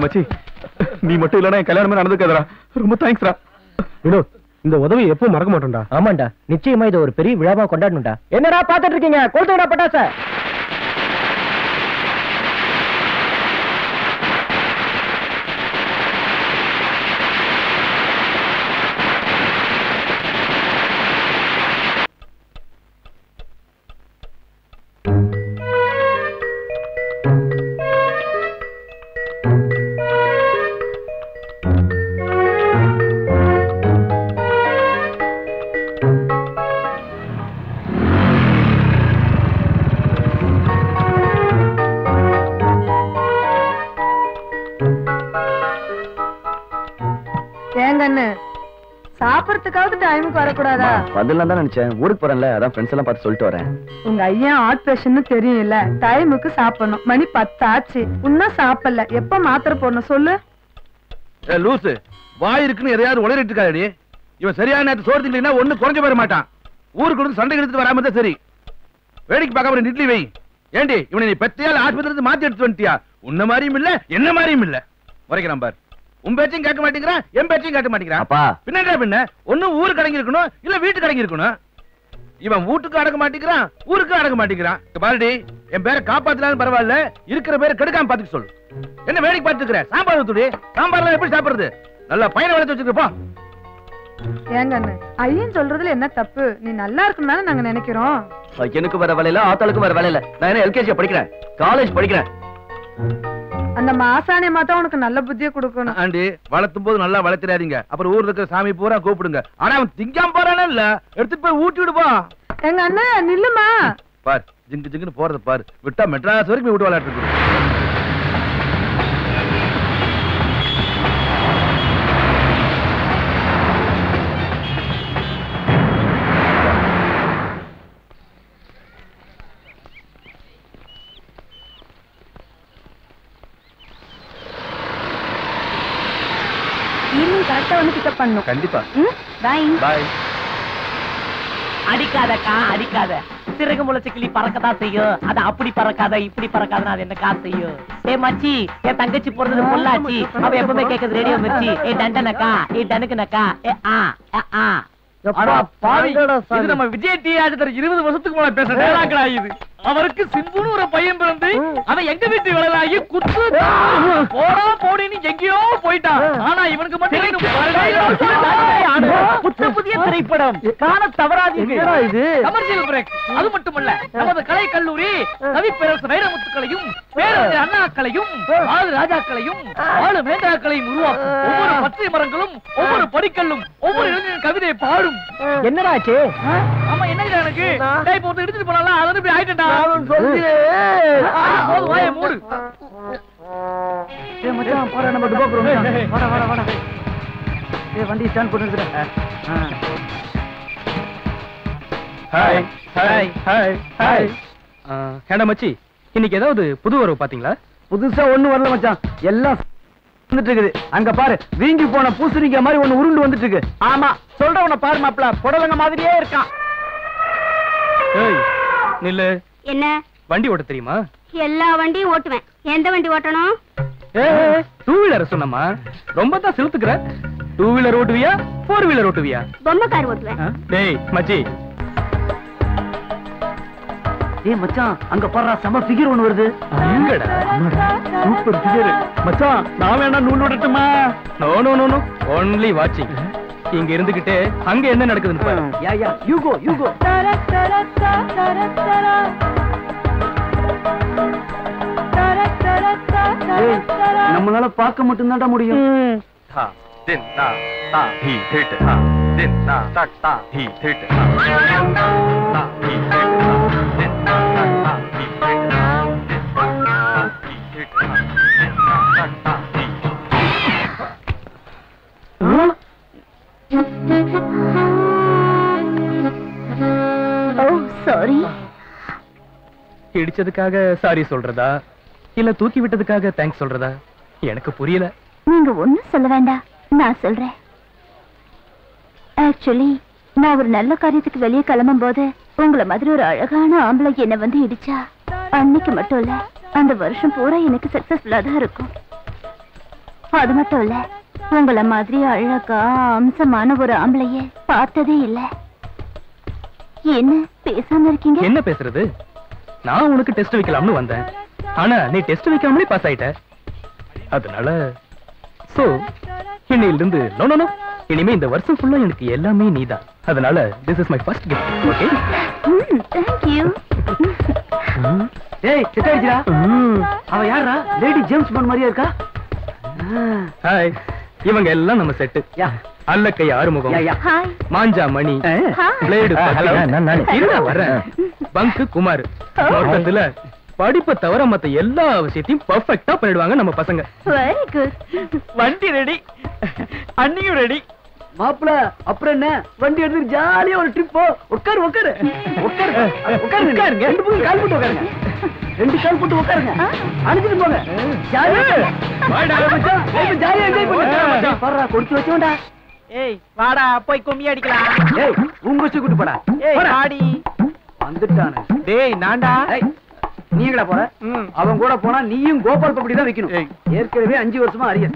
மச்சி நீ மட்டும் இல்லனா கல்யாணமே நடந்துக்காதடா. ரொம்ப தேங்க்ஸ்டா. வினோத், இந்த உதவி எப்பவும் மறக்க மாட்டோம்டா. ஆமாண்டா, நிச்சயமா இதை ஒரு பெரிய விழாவா கொண்டாடணும்டா. என்னடா பாத்துட்டு இருக்கீங்க? கொளுத்துடா பட்டாச. சாப்பிடறதுக்காவது டைமுக்கு வரக்கூடாதா? பதிலாம் தான் நினைச்சேன். ஊருக்கு போறேன்ல, அதான் ஃப்ரெண்ட்ஸ் எல்லாம் பார்த்து சொல்லிட்டு வரேன். உங்க ஐயா ஹார்ட் பேஷண்ட்னு தெரியும்ல, டைமுக்கு சாப்பிடணும். மணி 10 ஆச்சு, இன்னும் சாப்பிடல. எப்ப மாத்திரை போடணும் சொல்லு? லூசு, வாய் இருக்குன்னு எதையாவது உளறிட்டு இருக்காடி. இவன் சரியான நேரத்து சோறு திங்கலைன்னா ஒண்ணு குறைஞ்ச போயிட மாட்டான். ஊருக்கு வந்து சண்டை எடுத்துட்டு வராம தான் சரி. வேடிக்கை பார்க்காம இட்லி வை. ஏண்டி இவனை நீ பெத்தையால் ஆஸ்பத்திரி மாத்தி எடுத்து வந்துட்டியா? உன்ன மாதிரியும் இல்ல என்ன மாதிரியும் இல்ல. முறைக்கிறான் பார். உன் பேச்சையும் கேட்க மாட்டேங்கிறான், என் பேச்சையும் கேட்க மாட்டேங்கிறான். பின்னா பின்ன ஒண்ணு ஊருக்கு அடங்கி இருக்கணும், இல்ல வீட்டுக்கு அடங்கி இருக்கணும். இவன் வீட்டுக்கு அடங்க மாட்டேங்கிறான், ஊருக்கு அடங்க மாட்டேங்கிறான். பாருடி, என் பேரை காப்பாத்தினாலும் பரவாயில்ல, இருக்கிற பேரை கெடுக்காம பாத்துக்க சொல்லு. என்ன வேலைக்கு பார்த்துக்கிற? சாம்பார் ஊத்துடி. சாம்பார்லாம் எப்படி சாப்பிடுறது? நல்லா பையனை வளர்த்து வச்சிருக்கப்பா. ஏங்க ஐயன் சொல்றதுல என்ன தப்பு? நீ நல்லா இருக்குன்னு நாங்க நினைக்கிறோம். எனக்கு வர வேலையில, ஆத்தாளுக்கு வர வேலையில. நான் என்ன எல்கேஜி படிக்கிறேன், காலேஜ் படிக்கிறேன். அந்த மாசாணிய மாத்தா உனக்கு நல்ல புத்தியை கொடுக்கணும். ஆண்டி, வளர்த்தும் போது நல்லா வளர்த்துறாதீங்க. அப்புறம் ஊர்ல இருக்கிற சாமி பூரா கூப்பிடுங்க. ஆனா அவன் திங்காம போறானே இல்ல, எடுத்துட்டு போய் ஊட்டி விடுப்பா. எங்க அண்ணன் நில்லுமா பார், ஜிங்கு ஜிங்குன்னு போறது பாரு. விட்டா மெட்ராஸ் வரைக்கும் விட்டு விளையாட்டு. கரெக்டா வந்து பிக்கப் பண்ணணும். கண்டிப்பா. By by. அடிக்காதக்கா, அடிக்காத. சிறகு முளைச்ச கிளி பறக்கதான் செய்யும். அது அப்படி பறக்காத, இப்படி பறக்காத. அது என்ன காசு செய்யும்? ஏ மச்சி, என் தங்கச்சி போறது பொள்ளாச்சி. அவ எப்பவுமே கேக்குது ரேடியோ மிர்ச்சி. ஏ டண்டனக்கா, ஏ டனுக்குனக்கா, ஏ ஆ ஆ. இது நம்ம விஜய் டி ஆஜர் 20 வருஷத்துக்கு முன்னாடி பேசுற டயலாக்டா இது. அவருக்கு சிம்புன்னு ஒரு பையன் பிறந்து அவன் எங்க வீட்டு விளையாகி குத்து போடா போடின்னு எங்கேயோ போயிட்டான். ஆனா இவனுக்கு மட்டும் புதிய திரைப்படம் காண தவறாதீங்க. இது கமர்ஷியல் பிரேக். அது மட்டுமல்ல, நமது கலை கல்லூரி கவி பேரரசு வைரமுத்துக்களையும் பேரரசு அண்ணாக்களையும் ஆளு ராஜாக்களையும் ஆளு மேதாக்களையும் உருவாக்கும். ஒவ்வொரு பச்சை மரங்களும் ஒவ்வொரு படிக்கல்லும் ஒவ்வொரு இளைஞரின் கவிதையை பாடும். என்னடாச்சு? ஆமா, என்ன எனக்கு டைப் போட்டு எடுத்துட்டு போனால அது இப்படி ஆயிட்டா. மச்சான் போற நம்ம துபா போறோம் வாடா வாடா வாடா வண்டி ஸ்டாண்ட் போட்டு இருக்கற ஹாய் ஹாய் ஹாய் ஹாய் ஏண்டா மச்சி இன்னைக்கு ஏதாவது புது வரவு பாத்தீங்களா? புதுசா ஒண்ணு வரல மச்சான், எல்லாம் வந்துட்டு இருக்குது. அங்க பாரு, வீங்கி போன பூசணிக்க மாதிரி ஒண்ணு உருண்டு வந்துட்டு இருக்கு. ஆமா சொல்றவன பாரு மாப்ள, புடலங்க மாதிரியே இருக்கான். ஏய் நில்லு. என்ன வண்டி ஓட்ட தெரியுமா? எல்லா வண்டியும் ஓட்டுவேன். எந்த வண்டி ஓட்டணும்? ஏய் டூ வீலர் சொன்னமா, ரொம்ப தான் செலுத்துக்கற. டூ வீலர் ஓட்டுவியா ஃபோர் வீலர் ஓட்டுவியா? பொம்மை கார் ஓட்டுவேன். டேய் மச்சி. ஏய் மச்சான், அங்க பாருடா, செம ஃபிகர் ஒன்னு வருது. எங்கடா? சூப்பர் ஃபிகர் மச்சான். நான் வேணா நூல் ஓடட்டுமா? No no no no, only watching. இங்க இருந்துகிட்டே அங்க என்ன நடக்குதுன்னு பாரு. யா யா, you go you go. ஏய், நம்மளால பார்க்க மட்டும் தான்டா முடியும். தா தின் தா தா ஹி திட் தா தின் தா தட் தா ஹி திட் தா தா ஹி திட் தா தின் தா தட் தா ஹி திட் தா தின் தா ஹி திட் தா தின் தா தட் தா ஹி. Oh sorry. இடிச்சதுக்காக சாரி சொல்றதா இல்ல தூக்கி விட்டதுக்காக தேங்க்ஸ் சொல்றதா எனக்கு புரியல. நீங்க ஒண்ணும் சொல்ல வேண்டாம், நான் சொல்றேன். ஆக்சுவலி நான் ஒரு நல்ல காரியத்துக்கு வெளியே கிளம்பும் போது உங்களை மாதிரி ஒரு அழகான ஆம்பளை என்ன வந்து இடிச்சா, அன்னைக்கு மட்டும் இல்ல அந்த வருஷம் பூரா எனக்கு சக்சஸ்ஃபுல்லா தான் இருக்கும். அது மட்டும் இல்ல, உங்களை மாதிரி அழகா அம்சமான ஒரு ஆம்பளைய பார்த்ததே இல்ல. என்ன பேசாம இருக்கீங்க? என்ன பேசுறது? நான் உனக்கு டெஸ்ட் வைக்கலாம்னு வந்தேன், ஆனா நீ டெஸ்ட் வைக்காமலே பாஸ் ஆயிட்ட. அதனால சோ இன்னையிலிருந்து நோ நோ நோ, இனிமே இந்த வருஷம் ஃபுல்லா எனக்கு எல்லாமே நீதான். அதனால this is my first gift. Okay? Thank you. ஏய், செட் ஆயிடுச்சுடா. அவ யாரா? லேடி ஜேம்ஸ் பாண்ட் மாதிரியா இருக்கா? ஹாய், இவங்க எல்லாம் நம்ம செட். யா அல்லக்கை ஆறுமுகம், யா யா. ஹாய். மாஞ்சா மணி, ஹாய். பிளேடு ஹலோ, நானே. இருடா வரேன். பங்கு குமார். மொத்தத்துல படிப்பை தவிர மத்த எல்லா விஷயத்தையும் பர்ஃபெக்ட்டா பண்ணிடுவாங்க நம்ம பசங்க. Very good. வண்டி ரெடி, அண்ணியும் ரெடி. மாப்பிள, அப்புறம் என்ன, வண்டி எடுத்து ஜாலியா ஒரு ட்ரிப் போ. உட்காரு உட்காரு உட்காரு உட்காருங்க. ரெண்டு பக்கம் கால் போட்டு உட்காருங்க. ரெண்டு கால் போட்டு உட்காருங்க. அனுப்பிட்டு போங்க. ஜாலியா ஜாலியா என்ஜாய் பண்ணுங்க. பாருடா, கொடுத்து வச்சோம்டா. ஏய் வாடா போய் கும்மி அடிக்கலாம். ஏய், உங்க வச்சு கூட்டு போடா. ஏய் வாடி. வந்துட்டானே. டேய் நான்டா. ஏய், நீங்களா போற? அவன் கூட போனா நீயும் கோபால் பப்படி தான் வைக்கணும். ஏற்கனவே 5 வருஷமா அரியர்.